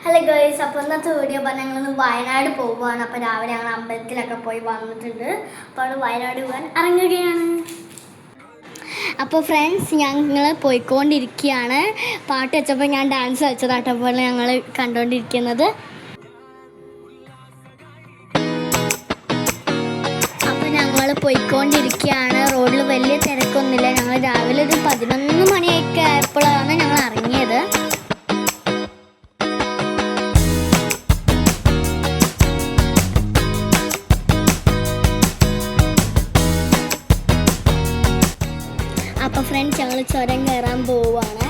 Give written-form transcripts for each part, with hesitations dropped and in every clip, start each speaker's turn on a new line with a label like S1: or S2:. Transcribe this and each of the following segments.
S1: Hello girls, അപ്പോൾ ഇന്നത്തെ video പറഞ്ഞാൽ ഞങ്ങളൊന്ന് വയനാട് പോവുകയാണ്. അപ്പോൾ രാവിലെ ഞങ്ങൾ അമ്പലത്തിലൊക്കെ പോയി വന്നിട്ടുണ്ട്. അപ്പോൾ വയനാട് പോകാൻ ഇറങ്ങുകയാണ്. അപ്പോൾ ഫ്രണ്ട്സ്, ഞങ്ങൾ പോയിക്കൊണ്ടിരിക്കുകയാണ്. പാട്ട് വെച്ചപ്പോൾ ഞാൻ ഡാൻസ് കളിച്ചതാട്ടപ്പോൾ ഞങ്ങൾ കണ്ടുകൊണ്ടിരിക്കുന്നത്. അപ്പോൾ ഞങ്ങൾ പോയിക്കൊണ്ടിരിക്കുകയാണ്. റോഡിൽ വലിയ തിരക്കൊന്നുമില്ല. ഞങ്ങൾ രാവിലെ ഒരു 11 മണിയൊക്കെ ആയപ്പോഴാണ് ഞങ്ങൾ ഇറങ്ങിയത്. അപ്പോൾ ഫ്രണ്ട്സ്, ഞങ്ങൾ ചുരം കയറാൻ പോവുകയാണ്.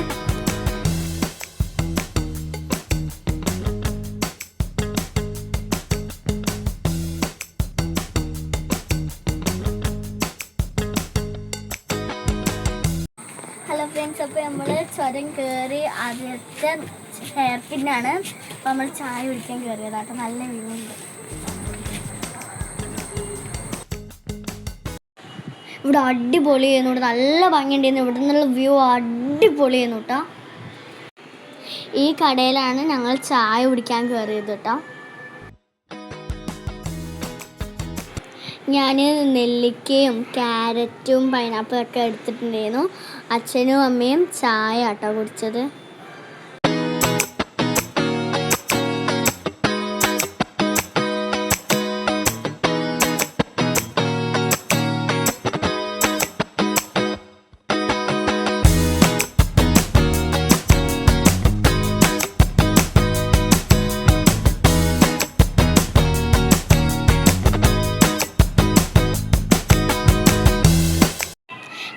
S1: ഹലോ ഫ്രണ്ട്സ്, അപ്പോൾ നമ്മൾ ചുരം കയറി ആദ്യത്തെ ഹെയർ പിന്നാണ്. അപ്പോൾ നമ്മൾ ചായ കുടിക്കാൻ കയറിയതാട്ടോ. നല്ല വ്യൂ ഉണ്ട്. ഇവിടെ അടിപൊളി ചെയ്യുന്നു. ഇവിടെ നല്ല ഭംഗിയുണ്ടായിരുന്നു. ഇവിടെ നിന്നുള്ള വ്യൂ അടിപൊളി ചെയ്യുന്നു കേട്ടോ. ഈ കടയിലാണ് ഞങ്ങൾ ചായ കുടിക്കാൻ കയറിയത് കേട്ടോ. ഞാൻ നെല്ലിക്കയും ക്യാരറ്റും പൈനാപ്പിളൊക്കെ എടുത്തിട്ടുണ്ടായിരുന്നു. അച്ഛനും അമ്മയും ചായ കേട്ടോ കുടിച്ചത്.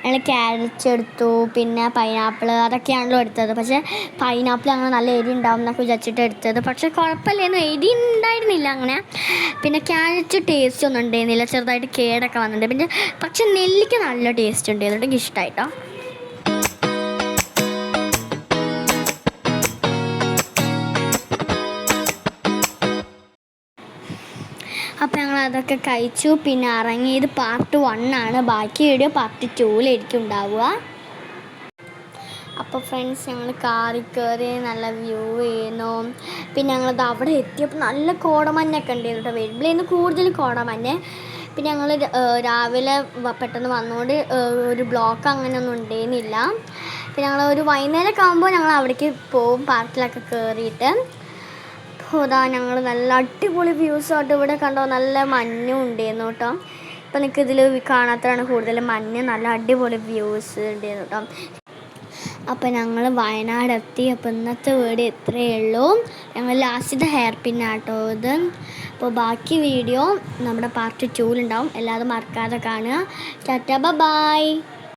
S1: ഞങ്ങൾ ക്യാരറ്റ് എടുത്തു, പിന്നെ പൈനാപ്പിൾ അതൊക്കെയാണല്ലോ എടുത്തത്. പക്ഷേ പൈനാപ്പിൾ അങ്ങനെ നല്ല എരി ഉണ്ടാവും എന്നൊക്കെ വിചാരിച്ചിട്ട് എടുത്തത്. പക്ഷേ കുഴപ്പമില്ലായിരുന്നു, എരി ഉണ്ടായിരുന്നില്ല അങ്ങനെ. പിന്നെ ക്യാരറ്റ് ടേസ്റ്റ് ഒന്നും ഉണ്ടായിരുന്നില്ല, ചെറുതായിട്ട് കേടൊക്കെ വന്നിട്ടുണ്ട്. പിന്നെ പക്ഷെ നെല്ലിക്ക നല്ല ടേസ്റ്റ് ഉണ്ടായിരുന്നു, എനിക്ക് ഇഷ്ടമായിട്ടോ. അപ്പോൾ ഞങ്ങൾ അതൊക്കെ കഴിച്ചു, പിന്നെ ഇറങ്ങിയത് പാർട്ട് 1 ആണ്. ബാക്കി വീഡിയോ പാർട്ട് 2-ലായിരിക്കും ഉണ്ടാവുക. അപ്പോൾ ഫ്രണ്ട്സ്, ഞങ്ങൾ കാറിൽ കയറി നല്ല വ്യൂ ചെയ്യുന്നു. പിന്നെ ഞങ്ങളത് അവിടെ എത്തിയപ്പോൾ നല്ല കോടമഞ്ഞൊക്കെ ഉണ്ടായിരുന്നു കേട്ടോ. വെയിലിന്ന് കൂടുതൽ കോടമഞ്ഞ്. പിന്നെ ഞങ്ങൾ രാവിലെ പെട്ടെന്ന് വന്നുകൊണ്ട് ഒരു ബ്ലോക്ക് അങ്ങനെയൊന്നും ഉണ്ടായിരുന്നില്ല. പിന്നെ ഞങ്ങൾ ഒരു വൈകുന്നേരമൊക്കെ ആകുമ്പോൾ ഞങ്ങൾ അവിടേക്ക് പോവും, പാർക്കിലൊക്കെ കയറിയിട്ട്. അതാ ഞങ്ങൾ നല്ല അടിപൊളി വ്യൂസായിട്ട് ഇവിടെ കണ്ടോ. നല്ല മഞ്ഞും ഉണ്ടായിരുന്നു കേട്ടോ. ഇപ്പം നിങ്ങൾക്ക് ഇതിൽ കാണാത്തതാണ് കൂടുതൽ മഞ്ഞ്. നല്ല അടിപൊളി വ്യൂസ് ഉണ്ടായിരുന്നു കേട്ടോ. അപ്പോൾ ഞങ്ങൾ വയനാട് എത്തി. അപ്പോൾ ഇന്നത്തെ വീഡിയോ ഇത്രയേ ഉള്ളൂ. ഞങ്ങൾ ലാസ്റ്റത്തെ ഹെയർ പിന്നാട്ടോ ഇത്. അപ്പോൾ ബാക്കി വീഡിയോ നമ്മുടെ പാർട്ട് 2-ലുണ്ടാവും. എല്ലാവരും മറക്കാതെ കാണുക. ടാറ്റാ, ബൈ.